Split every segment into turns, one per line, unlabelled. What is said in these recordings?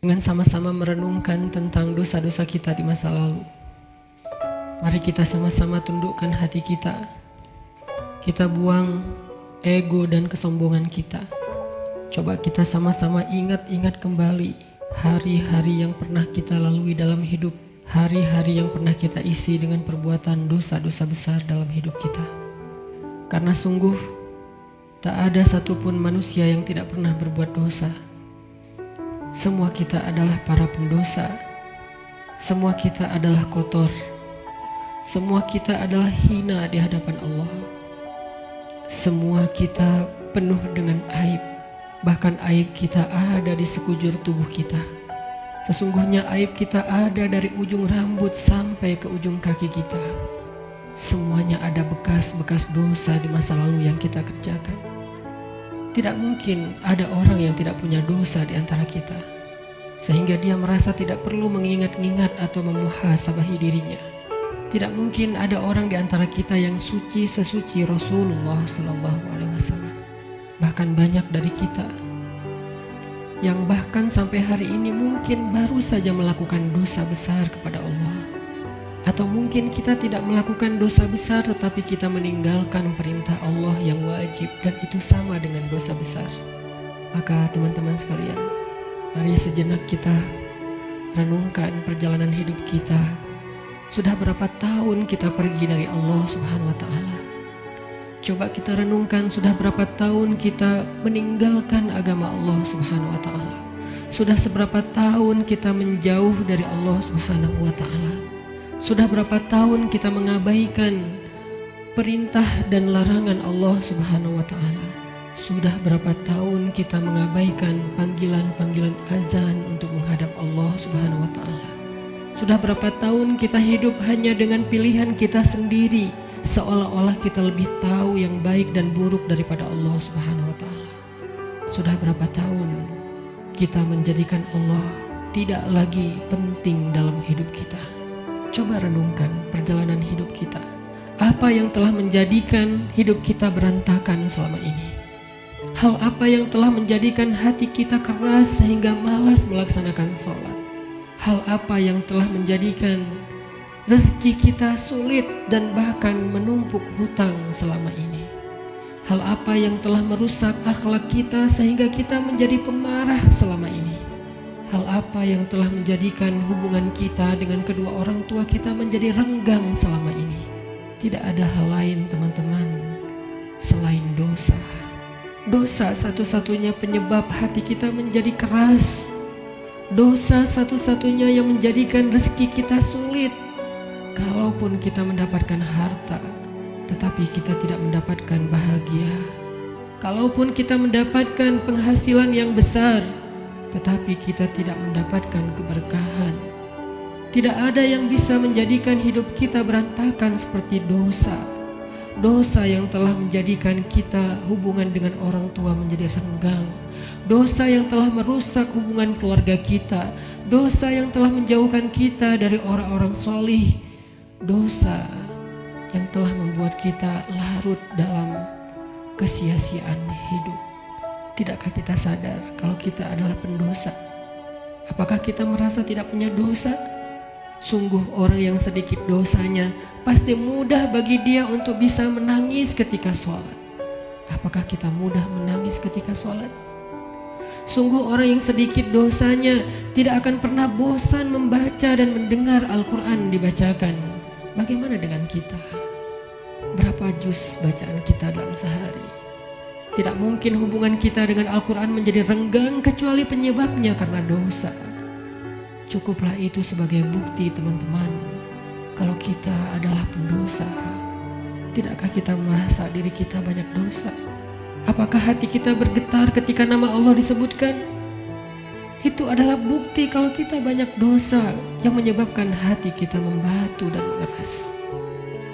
dengan sama-sama merenungkan tentang dosa-dosa kita di masa lalu. Mari kita sama-sama tundukkan hati kita. Kita buang ego dan kesombongan kita. Coba kita sama-sama ingat-ingat kembali hari-hari yang pernah kita lalui dalam hidup. Hari-hari yang pernah kita isi dengan perbuatan dosa-dosa besar dalam hidup kita. Karena sungguh tak ada satupun manusia yang tidak pernah berbuat dosa. Semua kita adalah para pendosa. Semua kita adalah kotor. Semua kita adalah hina di hadapan Allah. Semua kita penuh dengan aib. Bahkan aib kita ada di sekujur tubuh kita. Sesungguhnya aib kita ada dari ujung rambut sampai ke ujung kaki kita. Semuanya ada bekas-bekas dosa di masa lalu yang kita kerjakan. Tidak mungkin ada orang yang tidak punya dosa di antara kita, sehingga dia merasa tidak perlu mengingat-ingat atau memuhasabahi dirinya. Tidak mungkin ada orang di antara kita yang suci sesuci Rasulullah SAW. Bahkan banyak dari kita yang bahkan sampai hari ini mungkin baru saja melakukan dosa besar kepada Allah. Atau mungkin kita tidak melakukan dosa besar tetapi kita meninggalkan perintah Allah yang wajib, dan itu sama dengan dosa besar. Maka teman-teman sekalian, mari sejenak kita renungkan perjalanan hidup kita. Sudah berapa tahun kita pergi dari Allah Subhanahu wa Ta'ala? Coba kita renungkan, sudah berapa tahun kita meninggalkan agama Allah Subhanahu wa Ta'ala? Sudah seberapa tahun kita menjauh dari Allah Subhanahu wa Ta'ala? Sudah berapa tahun kita mengabaikan perintah dan larangan Allah Subhanahu wa Ta'ala? Sudah berapa tahun kita mengabaikan panggilan-panggilan azan untuk menghadap Allah Subhanahu wa Ta'ala? Sudah berapa tahun kita hidup hanya dengan pilihan kita sendiri, seolah-olah kita lebih tahu yang baik dan buruk daripada Allah Subhanahu wa Ta'ala? Sudah berapa tahun kita menjadikan Allah tidak lagi penting dalam hidup kita? Coba renungkan perjalanan hidup kita. Apa yang telah menjadikan hidup kita berantakan selama ini? Hal apa yang telah menjadikan hati kita keras sehingga malas melaksanakan sholat? Hal apa yang telah menjadikan rezeki kita sulit dan bahkan menumpuk hutang selama ini? Hal apa yang telah merusak akhlak kita sehingga kita menjadi pemarah selama ini? Hal apa yang telah menjadikan hubungan kita dengan kedua orang tua kita menjadi renggang selama ini? Tidak ada hal lain teman-teman selain dosa. Dosa satu-satunya penyebab hati kita menjadi keras. Dosa satu-satunya yang menjadikan rezeki kita sulit. Kalaupun kita mendapatkan harta, tetapi kita tidak mendapatkan bahagia. Kalaupun kita mendapatkan penghasilan yang besar, tetapi kita tidak mendapatkan keberkahan. Tidak ada yang bisa menjadikan hidup kita berantakan seperti dosa. Dosa yang telah menjadikan kita hubungan dengan orang tua menjadi renggang. Dosa yang telah merusak hubungan keluarga kita. Dosa yang telah menjauhkan kita dari orang-orang solih. Dosa yang telah membuat kita larut dalam kesia-siaan hidup. Tidakkah kita sadar kalau kita adalah pendosa? Apakah kita merasa tidak punya dosa? Sungguh orang yang sedikit dosanya pasti mudah bagi dia untuk bisa menangis ketika sholat. Apakah kita mudah menangis ketika sholat? Sungguh orang yang sedikit dosanya tidak akan pernah bosan membaca dan mendengar Al-Quran dibacakan. Bagaimana dengan kita? Berapa juz bacaan kita dalam sehari? Tidak mungkin hubungan kita dengan Al-Quran menjadi renggang kecuali penyebabnya karena dosa. Cukuplah itu sebagai bukti teman-teman kalau kita adalah pendosa. Tidakkah kita merasa diri kita banyak dosa? Apakah hati kita bergetar ketika nama Allah disebutkan? Itu adalah bukti kalau kita banyak dosa yang menyebabkan hati kita membatu dan mengeras.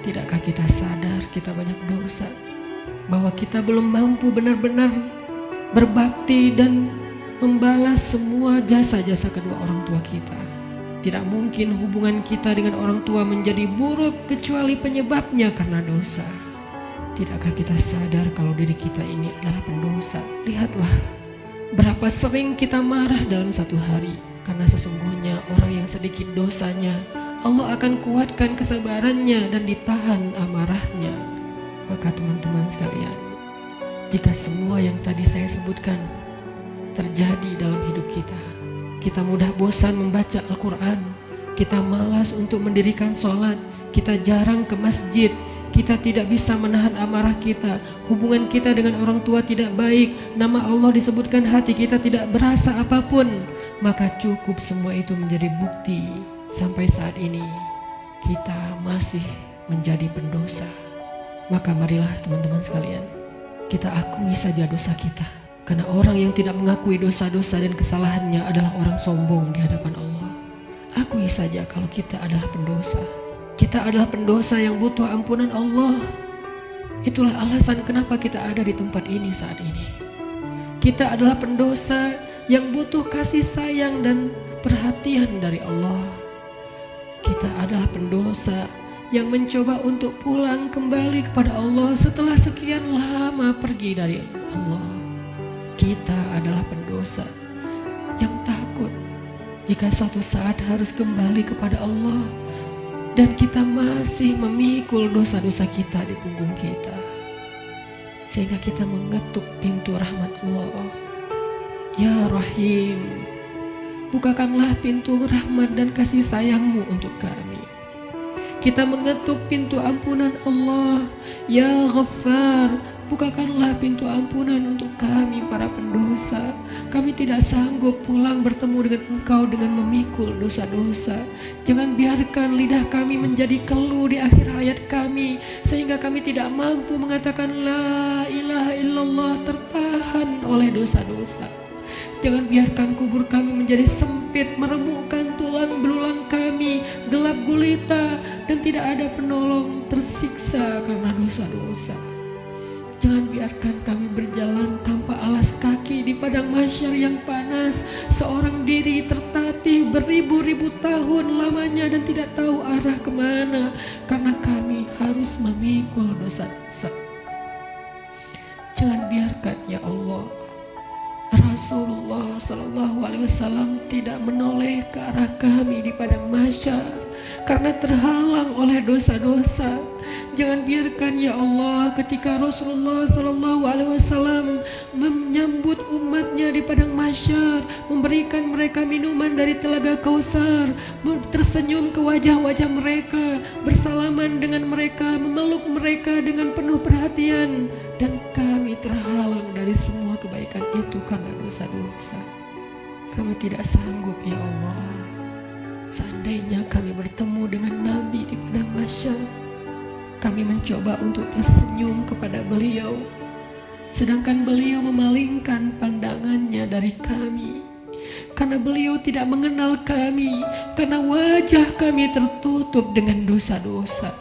Tidakkah kita sadar kita banyak dosa? Bahwa kita belum mampu benar-benar berbakti dan membalas semua jasa-jasa kedua orang tua kita. Tidak mungkin hubungan kita dengan orang tua menjadi buruk kecuali penyebabnya karena dosa. Tidakkah kita sadar kalau diri kita ini adalah pendosa? Lihatlah Berapa sering kita marah dalam satu hari, karena sesungguhnya orang yang sedikit dosanya, Allah akan kuatkan kesabarannya dan ditahan amarahnya. Maka teman-teman sekalian, jika semua yang tadi saya sebutkan terjadi dalam hidup kita, kita mudah bosan membaca Al-Quran, kita malas untuk mendirikan sholat, kita jarang ke masjid, kita tidak bisa menahan amarah kita, hubungan kita dengan orang tua tidak baik, nama Allah disebutkan hati kita tidak berasa apapun, maka cukup semua itu menjadi bukti sampai saat ini kita masih menjadi pendosa. Maka marilah teman-teman sekalian, kita akui saja dosa kita, karena orang yang tidak mengakui dosa-dosa dan kesalahannya adalah orang sombong di hadapan Allah. Akui saja kalau kita adalah pendosa. Kita adalah pendosa yang butuh ampunan Allah. Itulah alasan kenapa kita ada di tempat ini saat ini. Kita adalah pendosa yang butuh kasih sayang dan perhatian dari Allah. Kita adalah pendosa yang mencoba untuk pulang kembali kepada Allah setelah sekian lama pergi dari Allah. Kita adalah pendosa yang takut jika suatu saat harus kembali kepada Allah, dan kita masih memikul dosa-dosa kita di punggung kita, sehingga kita mengetuk pintu rahmat Allah. Ya Rahim, bukakanlah pintu rahmat dan kasih sayangmu untuk kami. Kita mengetuk pintu ampunan Allah. Ya Ghaffar, bukakanlah pintu ampunan untuk kami para pendosa. Kami tidak sanggup pulang bertemu dengan Engkau dengan memikul dosa-dosa. Jangan biarkan lidah kami menjadi keluh di akhir hayat kami, sehingga kami tidak mampu mengatakan La ilaha illallah, tertahan oleh dosa-dosa. Jangan biarkan kubur kami menjadi sempit, meremukkan tulang belulang kami, gelap gulita, dan tidak ada penolong, tersiksa karena dosa-dosa. Jangan biarkan kami berjalan tanpa alas kaki di padang mahsyar yang panas, seorang diri tertatih beribu-ribu tahun lamanya dan tidak tahu arah kemana, karena kami harus memikul dosa-dosa. Jangan biarkan ya Allah Rasulullah SAW tidak menoleh ke arah kami di padang mahsyar karena terhalang oleh dosa-dosa. Jangan biarkan ya Allah ketika Rasulullah SAW menyambut umatnya di padang mahsyar, memberikan mereka minuman dari telaga Kausar, tersenyum ke wajah-wajah mereka, bersalaman dengan mereka, memeluk mereka dengan penuh perhatian, dan kami terhalang dari semua kebaikan itu karena dosa-dosa. Kami tidak sanggup ya Allah. Seandainya kami bertemu dengan Nabi di padang mahsyar, kami mencoba untuk tersenyum kepada beliau, sedangkan beliau memalingkan pandangannya dari kami, karena beliau tidak mengenal kami, karena wajah kami tertutup dengan dosa-dosa.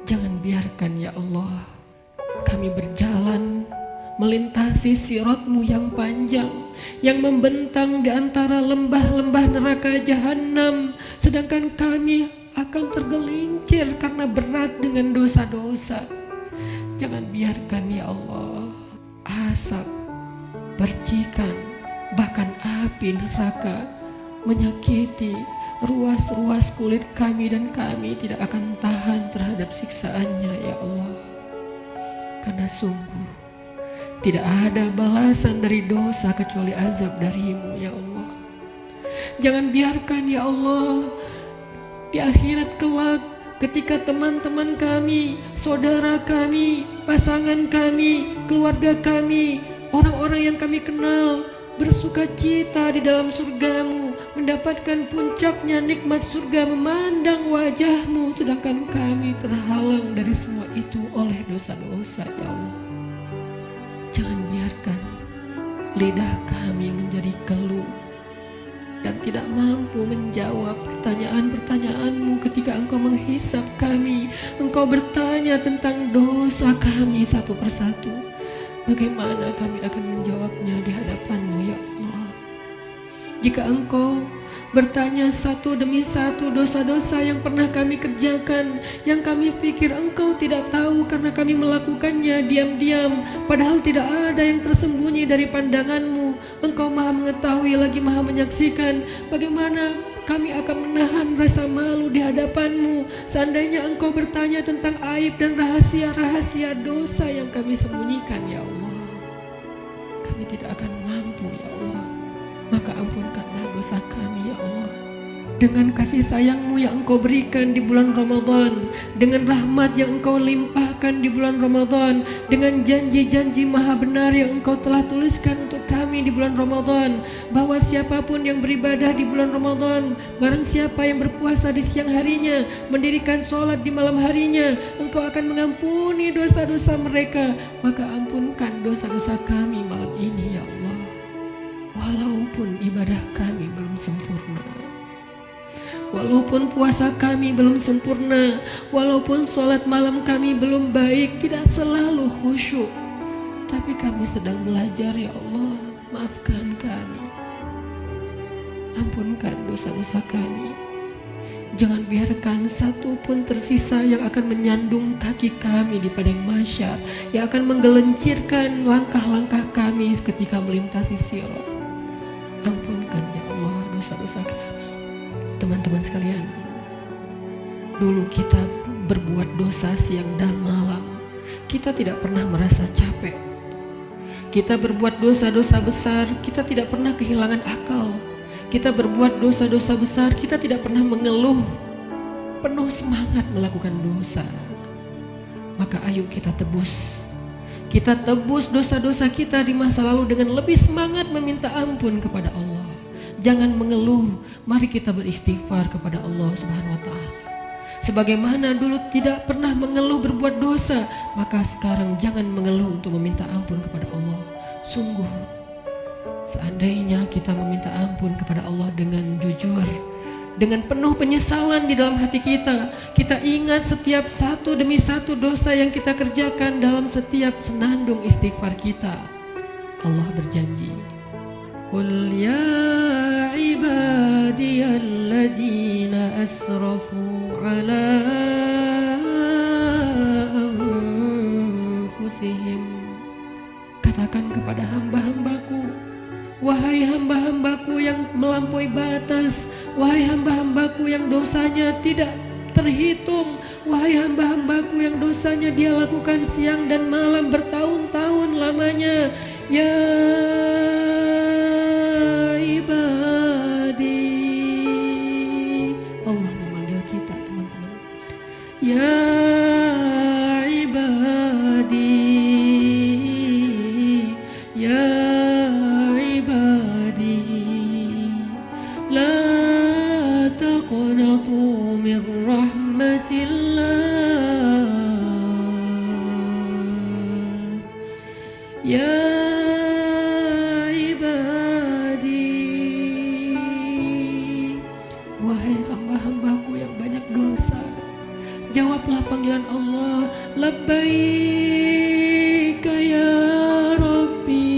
Jangan biarkan ya Allah kami berjalan melintasi sirat-Mu yang panjang, yang membentang di antara lembah-lembah neraka jahanam, sedangkan kami akan tergelincir karena berat dengan dosa-dosa. Jangan biarkan ya Allah asap, percikan, bahkan api neraka menyakiti ruas-ruas kulit kami, dan kami tidak akan tahan terhadap siksaannya ya Allah. Karena sungguh tidak ada balasan dari dosa kecuali azab dari-Mu ya Allah. Jangan biarkan ya Allah di akhirat kelak ketika teman-teman kami, saudara kami, pasangan kami, keluarga kami, orang-orang yang kami kenal bersuka cita di dalam surga-Mu, mendapatkan puncaknya nikmat surga, memandang wajah-Mu, sedangkan kami terhalang dari semua itu oleh dosa-dosa ya Allah. Jangan biarkan lidah kami menjadi keluh dan tidak mampu menjawab pertanyaan-pertanyaan-Mu ketika Engkau menghisap kami. Engkau bertanya tentang dosa kami satu persatu. Bagaimana kami akan menjawabnya di hadapan-Mu ya Allah? Jika Engkau bertanya satu demi satu dosa-dosa yang pernah kami kerjakan, yang kami pikir Engkau tidak tahu karena kami melakukannya diam-diam, padahal tidak ada yang tersembunyi dari pandangan-Mu. Engkau maha mengetahui lagi maha menyaksikan bagaimana kami akan menahan rasa malu di hadapan-Mu seandainya Engkau bertanya tentang aib dan rahasia-rahasia dosa yang kami sembunyikan, ya Allah. Kami tidak akan mampu, ya Allah. Maka ampunkanlah dosa kami, ya Allah. Dengan kasih sayang-Mu yang Engkau berikan di bulan Ramadan, dengan rahmat yang Engkau limpahkan di bulan Ramadan, dengan janji-janji maha benar yang Engkau telah tuliskan untuk kami di bulan Ramadan, bahwa siapapun yang beribadah di bulan Ramadan, barang siapa yang berpuasa di siang harinya, mendirikan sholat di malam harinya, Engkau akan mengampuni dosa-dosa mereka. Maka ampunkan dosa-dosa kami malam ini, ya Allah. Walaupun ibadah kami belum sempurna, walaupun puasa kami belum sempurna, walaupun sholat malam kami belum baik, tidak selalu khusyuk, tapi kami sedang belajar, ya Allah. Maafkan kami, ampunkan dosa-dosa kami. Jangan biarkan satu pun tersisa yang akan menyandung kaki kami di padang mahsyar, yang akan menggelincirkan langkah-langkah kami ketika melintasi sirat. Ampunkan, ya Allah, dosa-dosa kami. Teman-teman sekalian, dulu kita berbuat dosa siang dan malam, kita tidak pernah merasa capek. Kita berbuat dosa-dosa besar, kita tidak pernah kehilangan akal. Kita berbuat dosa-dosa besar, kita tidak pernah mengeluh, penuh semangat melakukan dosa. Maka ayo kita tebus. Kita tebus dosa-dosa kita di masa lalu dengan lebih semangat meminta ampun kepada Allah. Jangan mengeluh, mari kita beristighfar kepada Allah Subhanahu wa Ta'ala. Sebagaimana dulu tidak pernah mengeluh berbuat dosa, maka sekarang jangan mengeluh untuk meminta ampun kepada Allah. Sungguh, seandainya kita meminta ampun kepada Allah dengan jujur, dengan penuh penyesalan di dalam hati kita, kita ingat setiap satu demi satu dosa yang kita kerjakan dalam setiap senandung istighfar kita. Allah berjanji, Qul ya ibadiyalladzina asrafu ala anfusihim. Katakan kepada hamba-hambaku, wahai hamba-hambaku yang melampaui batas, wahai hamba-hambaku yang dosanya tidak terhitung, wahai hamba-hambaku yang dosanya dia lakukan siang dan malam bertahun-tahun lamanya, ya ya ibadi, ya ibadi, la taqnatu min rahmatillah, ya ibadi. Wahai hamba-hambaku yang banyak dosa, jawablah panggilan Allah, labbaika ya Rabbi.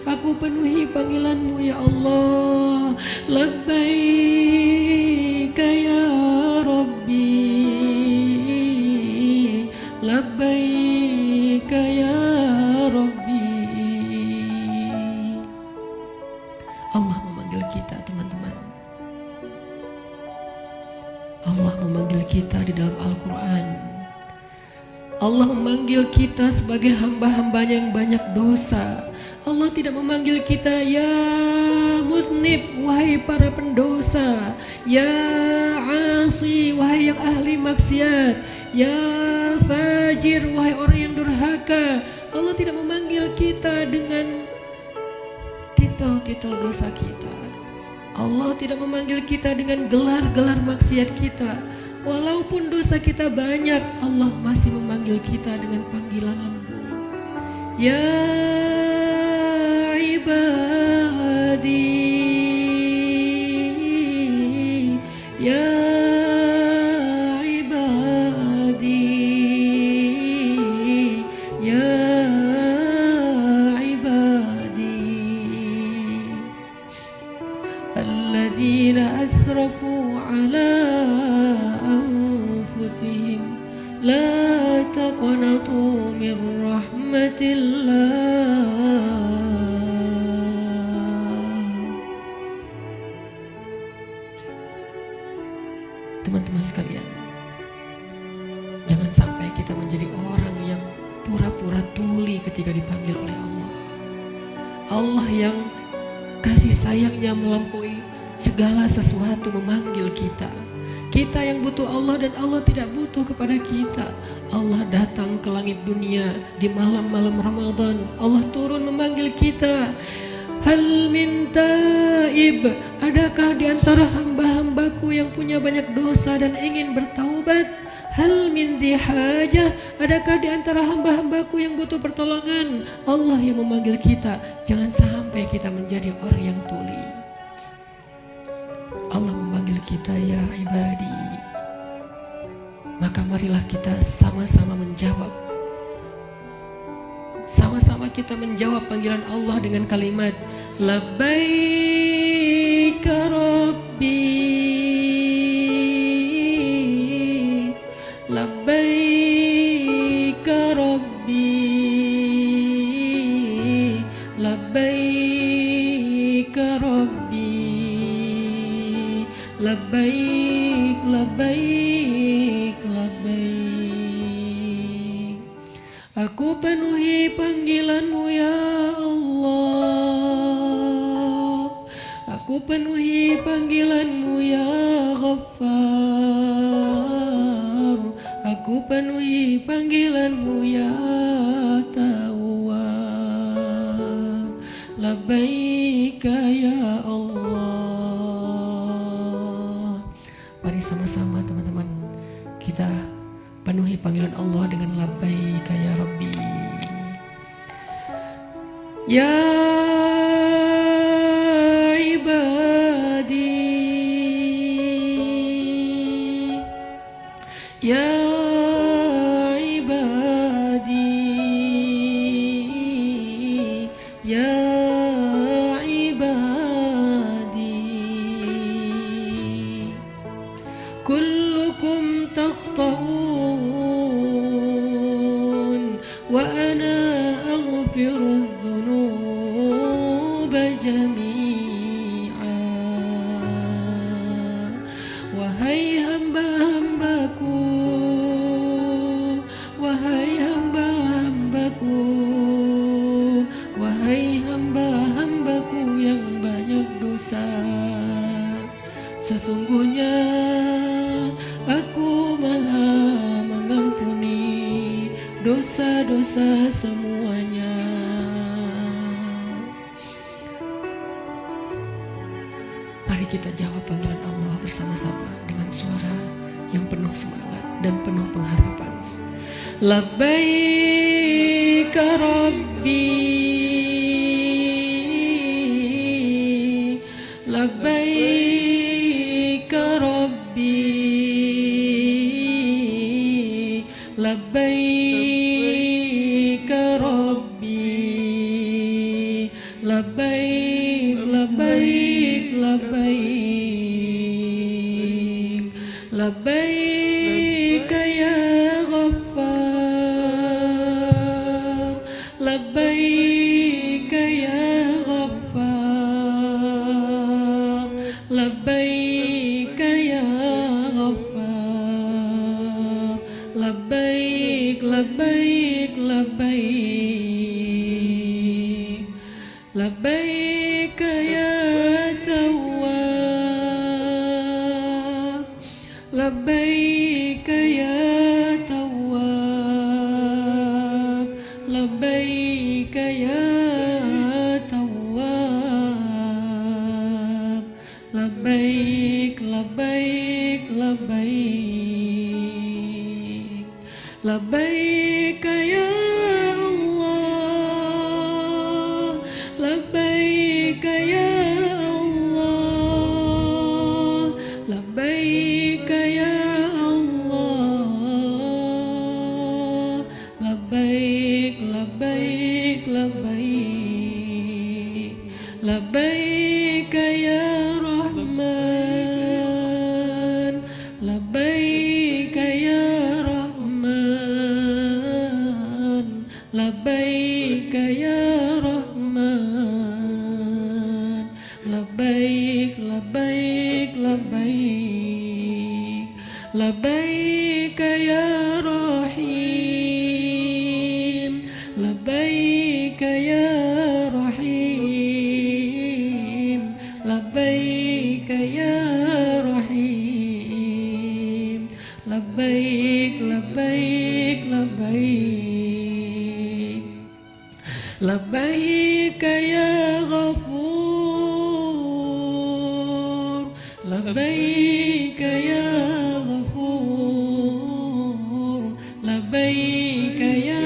Aku penuhi panggilanmu, ya Allah. Labbaika ya Rabbi, labbaika ya Rabbi. Allah memanggil kita, teman-teman. Allah memanggil kita di dalam Al-Quran. Allah memanggil kita sebagai hamba-hambanya yang banyak dosa. Allah tidak memanggil kita ya muznib, wahai para pendosa, ya asi, wahai yang ahli maksiat, ya fajir, wahai orang yang durhaka. Allah tidak memanggil kita dengan titel-titel dosa kita. Allah tidak memanggil kita dengan gelar-gelar maksiat kita. Walaupun dosa kita banyak, Allah masih memanggil kita dengan panggilan lembut. Ya ibadi, ya ibadi, ya ibadi, alladzina asrafu ala anfusihim la taqnatu min rahmatillah. teman-teman sekalian, jangan sampai kita menjadi orang yang pura-pura tuli ketika dipanggil oleh Allah. Allah yang kasih sayangnya melampaui segala sesuatu memanggil kita. Kita yang butuh Allah dan Allah tidak butuh kepada kita. Allah datang ke langit dunia di malam-malam Ramadan. Allah turun memanggil kita. Hal min taib, adakah di antara hamba-hambaku yang punya banyak dosa dan ingin bertaubat? Hal min hajah, adakah di antara hamba-hambaku yang butuh pertolongan? Allah yang memanggil kita. Jangan sampai kita menjadi orang yang tuli. Allah memanggil kita, ya ibadi. Maka marilah kita sama-sama menjawab. Sama-sama kita menjawab panggilan Allah dengan kalimat labbaik rabbi, labbaik rabbi, labbaik rabbi, labbaik, labbaik, labbaik. Aku penuhi panggilanmu ya Allah. Aku penuhi panggilanmu ya Ghaffar. Aku penuhi panggilanmu ya Tawwab. Labbaika ya Allah. Mari sama-sama teman-teman kita penuhi panggilan Allah dengan labbaika ya Rabbi. Ya ibadi, ya ibadi, ya ibadi, kullukum takhta'un wa ana aghfiru dzunuba jami'a. Wahai hamba-hambaku, wahai hamba-hambaku, wahai hamba-hambaku yang banyak dosa, sesungguhnya Aku Maha mengampuni dosa-dosa semuanya. Mari kita jawab panggilan Allah bersama-sama dengan suara yang penuh semangat dan penuh pengharapan. Labbaik Rabbi, labbaik Rabbi, labbaik Rabbi, labbaik, labbaik, labbaik, labbaik ya Ghaffar, labbaik ya Ghaffar, labbaik ya Ghaffar, labbaik, labbaik, labbaik, labbaik ya Tawwab, labbaik ya Tawwab, labbaik ya Tawwab, labbaik, labbaik, labbaik, labbaik ya Allah, labbaik ya Allah, labbaik ya Allah, labbaik, labbaik, labbaik, labbaik ya Rahman, labbaik ya Rahman, labbaik ya Rahman, labbaik, labbaik, labbaik, labbaik ya rahim, labbaik ya rahim, labbaik ya rahim, labbaik labbaik labbaik, labbaik ya ghafur, labbaik ya ghafur, labbaik ya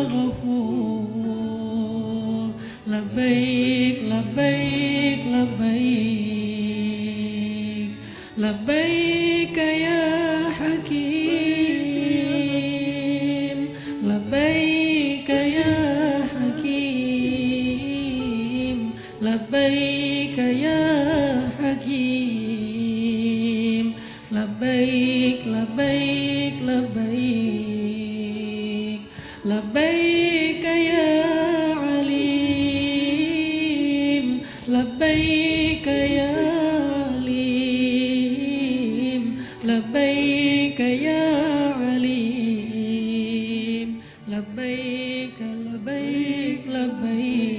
ghafur, labbaik labbaik labbaik, labbaik ya hakim, labbaik ya hakim, labbaik ya hakim, labbaik labbaik labbaik, labbaik ya alim, labbaik ya alim, labbaik ya alim, labbaik labbaik labbaik.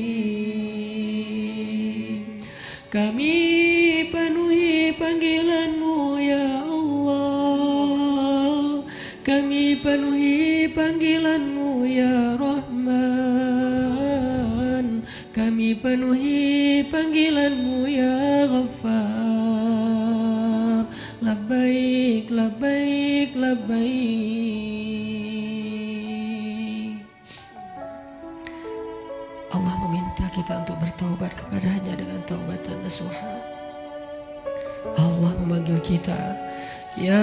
Kami penuhi panggilan-Mu ya Allah, kami penuhi panggilan-Mu ya Rahman, kami penuhi panggilan-Mu ya Ghaffar, labbaik labbaik labbaik. Allah meminta kita untuk bertaubat kepadanya dengan taubatan nasuha. Allah memanggil kita, ya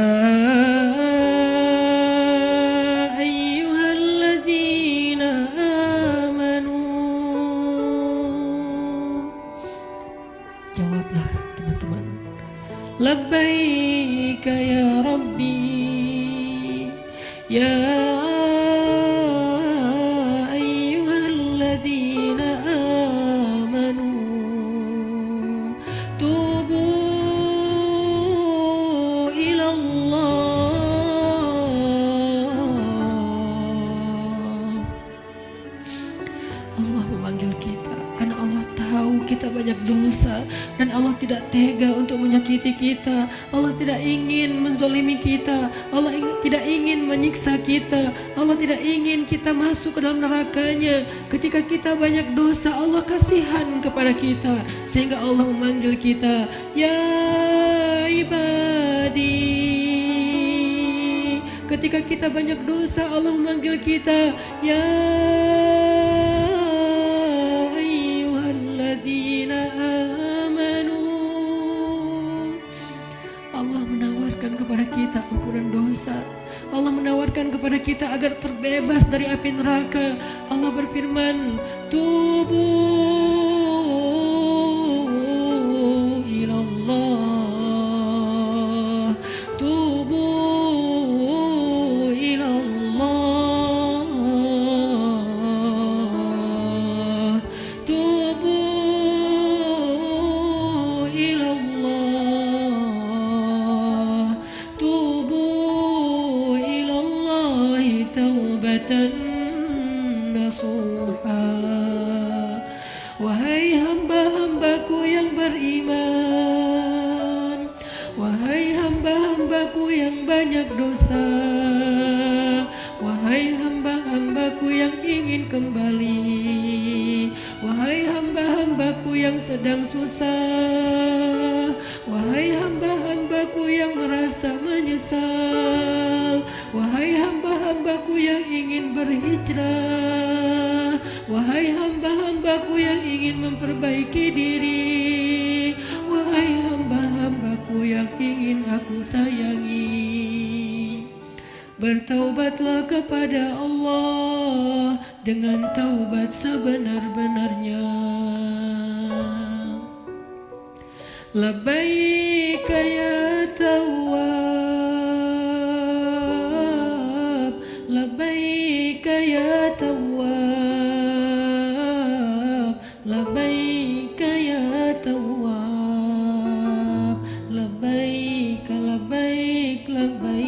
ayyuhalladzina amanu. Jawablah teman-teman, labbaik ya Rabbi, ya ayyuhalladzina amanu, tubu ilallah. Allah memanggil kita karena Allah tahu kita banyak dosa dan Allah tidak tega untuk menyakiti kita. Allah tidak ingin menzolimi kita. Allah tidak ingin menyiksa kita. Allah tidak ingin kita masuk ke dalam nerakanya. Ketika kita banyak dosa, Allah kasihan kepada kita sehingga Allah memanggil kita, ya ibadi. Ketika kita banyak dosa, Allah memanggil kita, ya amanu. Allah menawarkan kepada kita ampunan dosa. Allah menawarkan kepada kita agar terbebas dari api neraka. Allah berfirman, tubu ilallah, tubu ilallah, tubu ilallah, tubu ilallahi taubatan nasuha. Wahai hamba-hambaku yang beriman, wahai hamba-hambaku yang banyak dosa, wahai hamba-hambaku yang ingin kembali, wahai hamba-hambaku yang sedang susah, wahai hamba-hambaku yang merasa menyesal, wahai hamba-hambaku yang ingin berhijrah, wahai hamba-hambaku yang ingin memperbaiki diri, wahai hamba-hambaku yang ingin aku sayangi, bertaubatlah kepada Allah dengan taubat sebenar-benarnya. Labbaik ya Tawwab, labbaik ya Tawwab, labbaik ya Tawwab, labbaik labbaik labbaik.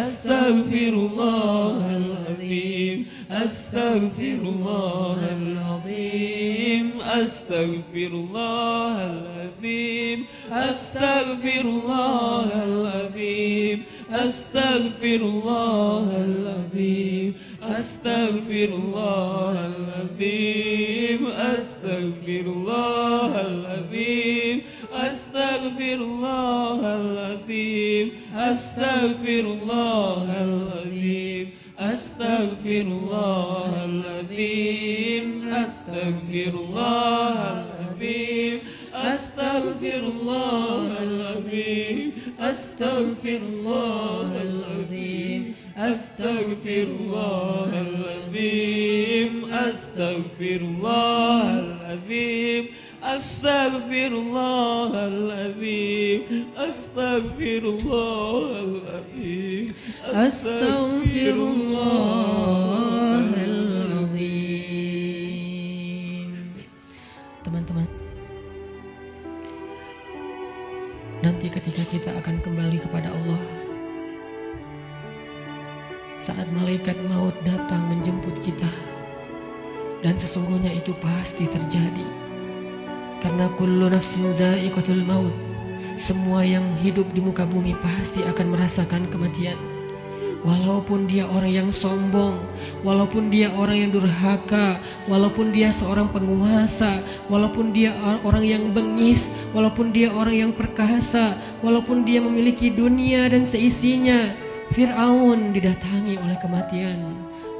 Astaghfirullahaladzim, astaghfirullahaladzim, astaghfirullahaladzim, astaghfirullahaladzim, astaghfirullahaladzim, astaghfirullahaladzim, astaghfirullahaladzim, astaghfirullahaladzim, astaghfirullahaladzim, astaghfirullahaladzim, astaghfirullahaladzim, astaghfirullahaladzim, astaghfirullahaladzim, astaghfirullahaladzim, astaghfirullahaladzim, astaghfirullahaladzim, astaghfirullahaladzim,
Astaghfirullahaladzim. Teman-teman, nanti ketika kita akan kembali kepada Allah, saat malaikat maut datang menjemput kita, dan sesungguhnya itu pasti terjadi, karena kullu nafsin za'iqatul maut, semua yang hidup di muka bumi pasti akan merasakan kematian. Walaupun dia orang yang sombong, walaupun dia orang yang durhaka, walaupun dia seorang penguasa, walaupun dia orang yang bengis, walaupun dia orang yang perkasa, walaupun dia memiliki dunia dan seisinya. Fir'aun didatangi oleh kematian,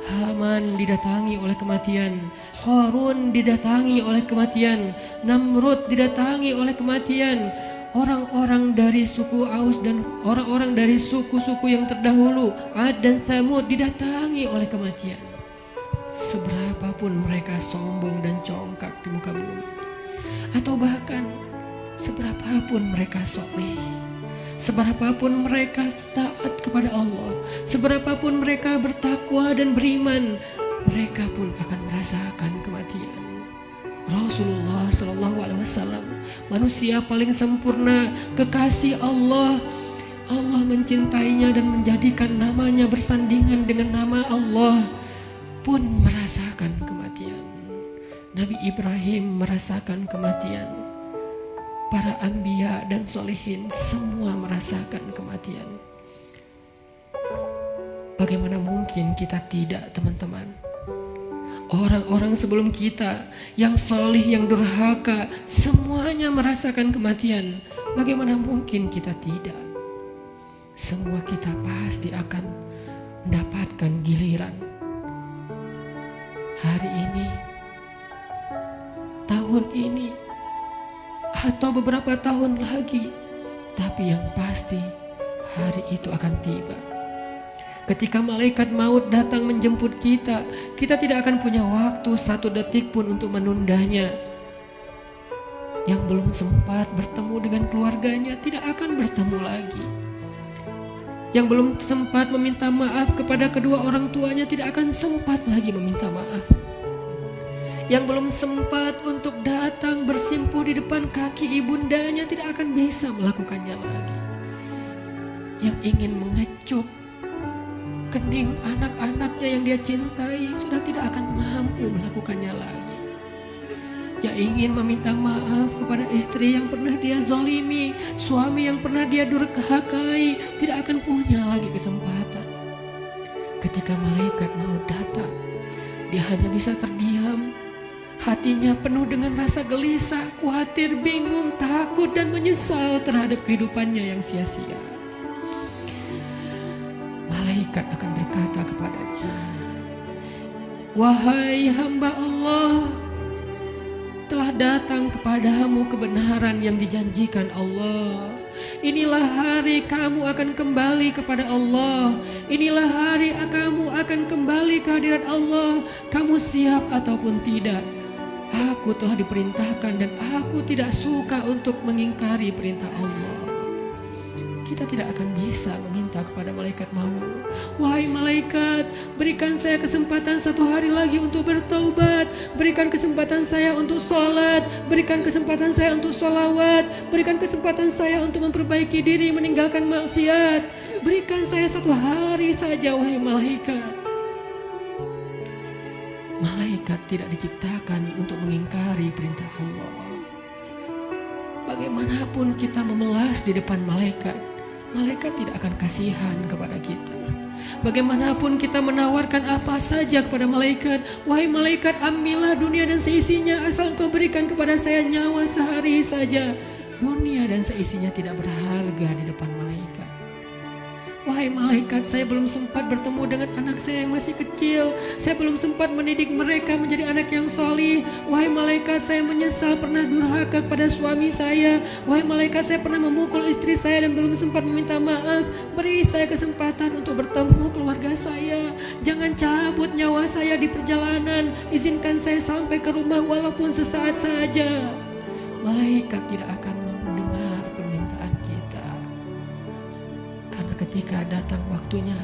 Haman didatangi oleh kematian, Qarun didatangi oleh kematian, Namrud didatangi oleh kematian. Orang-orang dari suku Aus dan orang-orang dari suku-suku yang terdahulu, Ad dan Tsamud, didatangi oleh kematian. Seberapapun mereka sombong dan congkak di muka bumi, atau bahkan seberapapun mereka soleh, seberapapun mereka taat kepada Allah, seberapapun mereka bertakwa dan beriman, mereka pun akan merasakan kematian. Rasulullah SAW, manusia paling sempurna, kekasih Allah. Allah mencintainya dan menjadikan namanya bersandingan dengan nama Allah, pun merasakan kematian. Nabi Ibrahim merasakan kematian. Para anbiya dan solihin semua merasakan kematian. Bagaimana mungkin kita tidak, teman-teman? Orang-orang sebelum kita yang solih, yang durhaka, semuanya merasakan kematian. Bagaimana mungkin kita tidak? Semua kita pasti akan mendapatkan giliran. Hari ini, tahun ini, atau beberapa tahun lagi. Tapi yang pasti hari itu akan tiba. Ketika malaikat maut datang menjemput kita, kita tidak akan punya waktu satu detik pun untuk menundanya. Yang belum sempat bertemu dengan keluarganya tidak akan bertemu lagi. Yang belum sempat meminta maaf kepada kedua orang tuanya tidak akan sempat lagi meminta maaf. Yang belum sempat untuk datang bersimpuh di depan kaki ibundanya tidak akan bisa melakukannya lagi. Yang ingin mengecup kening anak-anaknya yang dia cintai sudah tidak akan mampu melakukannya lagi. Yang ingin meminta maaf kepada istri yang pernah dia zalimi, suami yang pernah dia durhakai, tidak akan punya lagi kesempatan. Ketika malaikat mau datang, dia hanya bisa terdiam. Hatinya penuh dengan rasa gelisah, khawatir, bingung, takut, dan menyesal terhadap kehidupannya yang sia-sia. Malaikat akan berkata kepadanya, "Wahai hamba Allah, telah datang kepadamu kebenaran yang dijanjikan Allah. Inilah hari kamu akan kembali kepada Allah. Inilah hari kamu akan kembali ke hadirat Allah. Kamu siap ataupun tidak? Aku telah diperintahkan dan aku tidak suka untuk mengingkari perintah Allah." kita tidak akan bisa meminta kepada malaikat maut, wahai malaikat, berikan saya kesempatan 1 hari lagi untuk bertaubat, berikan kesempatan saya untuk sholat, berikan kesempatan saya untuk sholawat, berikan kesempatan saya untuk memperbaiki diri, meninggalkan maksiat, berikan saya 1 hari saja, wahai malaikat. Malaikat tidak diciptakan untuk mengingkari perintah Allah. Bagaimanapun kita memelas di depan malaikat, malaikat tidak akan kasihan kepada kita. Bagaimanapun kita menawarkan apa saja kepada malaikat, wahai malaikat, ambillah dunia dan seisinya, asal engkau berikan kepada saya nyawa sehari saja. Dunia dan seisinya tidak berharga di depan malaikat. Wahai malaikat, saya belum sempat bertemu dengan anak saya yang masih kecil. Saya belum sempat mendidik mereka menjadi anak yang solih. Wahai malaikat, saya menyesal pernah durhaka kepada suami saya. Wahai malaikat, saya pernah memukul istri saya dan belum sempat meminta maaf. Beri saya kesempatan untuk bertemu keluarga saya. Jangan cabut nyawa saya di perjalanan. Izinkan saya sampai ke rumah walaupun sesaat saja. Malaikat tidak akan mendengar permintaan kita. Karena ketika datang waktunya,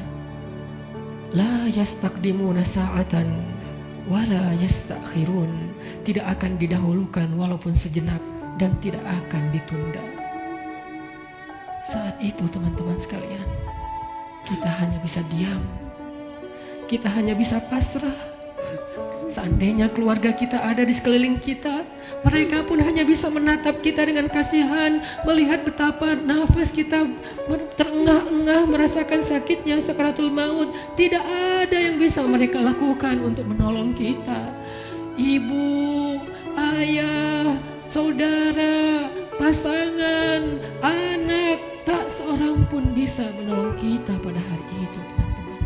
la yastaqdimuna sa'atan wala yastakhirun, tidak akan didahulukan walaupun sejenak dan tidak akan ditunda. Saat itu teman-teman sekalian, kita hanya bisa diam, kita hanya bisa pasrah. Seandainya keluarga kita ada di sekeliling kita, mereka pun hanya bisa menatap kita dengan kasihan, melihat betapa nafas kita terengah-engah, merasakan sakitnya sakaratul maut. Tidak ada yang bisa mereka lakukan untuk menolong kita. Ibu, ayah, saudara, pasangan, anak, tak seorang pun bisa menolong kita pada hari itu, teman-teman.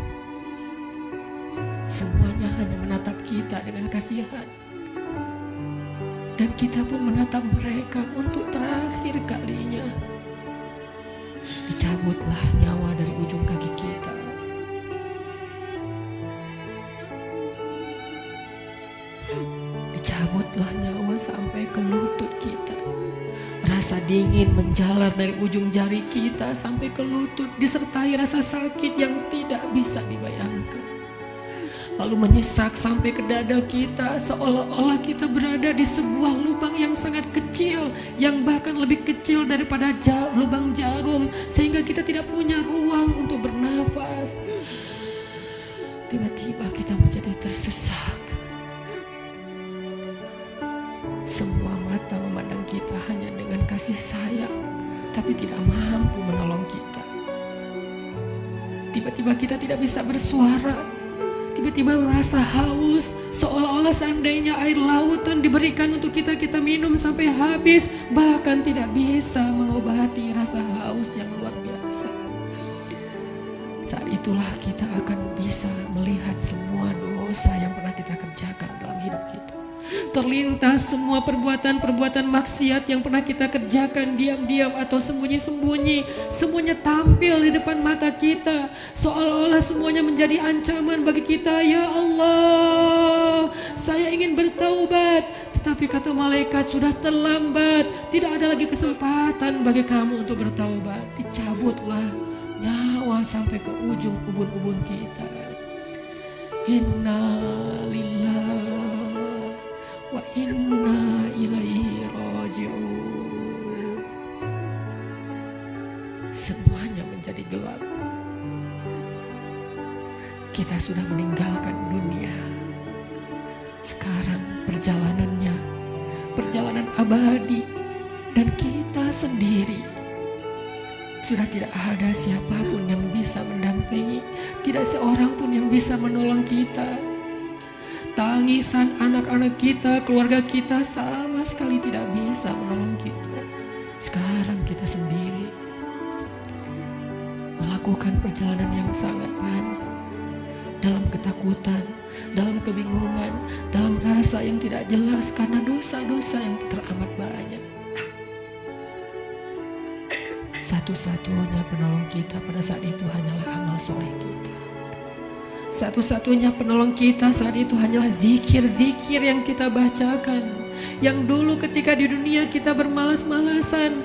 Semuanya hanya menatap kita dengan kasihan. Dan kita pun menatap mereka untuk terakhir kalinya. Dicabutlah nyawa dari ujung kaki kita. Dicabutlah nyawa sampai ke lutut kita. Rasa dingin menjalar dari ujung jari kita sampai ke lutut, disertai rasa sakit yang tidak bisa dibayangkan. Lalu menyesak sampai ke dada kita, seolah-olah kita berada di sebuah lubang yang sangat kecil, yang bahkan lebih kecil daripada lubang jarum, sehingga kita tidak punya ruang untuk bernafas. Tiba-tiba kita menjadi tersesak. Semua mata memandang kita hanya dengan kasih sayang, tapi tidak mampu menolong kita. Tiba-tiba kita tidak bisa bersuara. Tiba-tiba merasa haus, seolah-olah seandainya air lautan diberikan untuk kita minum sampai habis, bahkan tidak bisa mengobati rasa haus yang luar biasa. Saat itulah kita akan bisa melihat semua dosa yang pernah kita kerjakan dalam hidup kita. Terlintas semua perbuatan-perbuatan maksiat yang pernah kita kerjakan diam-diam atau sembunyi-sembunyi. Semuanya tampil di depan mata kita, seolah-olah semuanya menjadi ancaman bagi kita. Ya Allah, saya ingin bertaubat, tetapi kata malaikat sudah terlambat. Tidak ada lagi kesempatan bagi kamu untuk bertaubat. Dicabutlah nyawa sampai ke ujung ubun-ubun kita. Inna lillahi wa inna ilaihi raji'un. Semuanya menjadi gelap. Kita sudah meninggalkan dunia. Sekarang perjalanannya, perjalanan abadi, dan kita sendiri. Sudah tidak ada siapapun yang bisa mendampingi, tidak seorang pun yang bisa menolong kita. Tangisan anak-anak kita, keluarga kita sama sekali tidak bisa menolong kita. Sekarang kita sendiri melakukan perjalanan yang sangat panjang, dalam ketakutan, dalam kebingungan, dalam rasa yang tidak jelas karena dosa-dosa yang teramat banyak. Satu-satunya penolong kita pada saat itu hanyalah amal soleh kita. Satu-satunya penolong kita saat itu hanyalah zikir-zikir yang kita bacakan. Yang dulu ketika di dunia kita bermalas-malasan,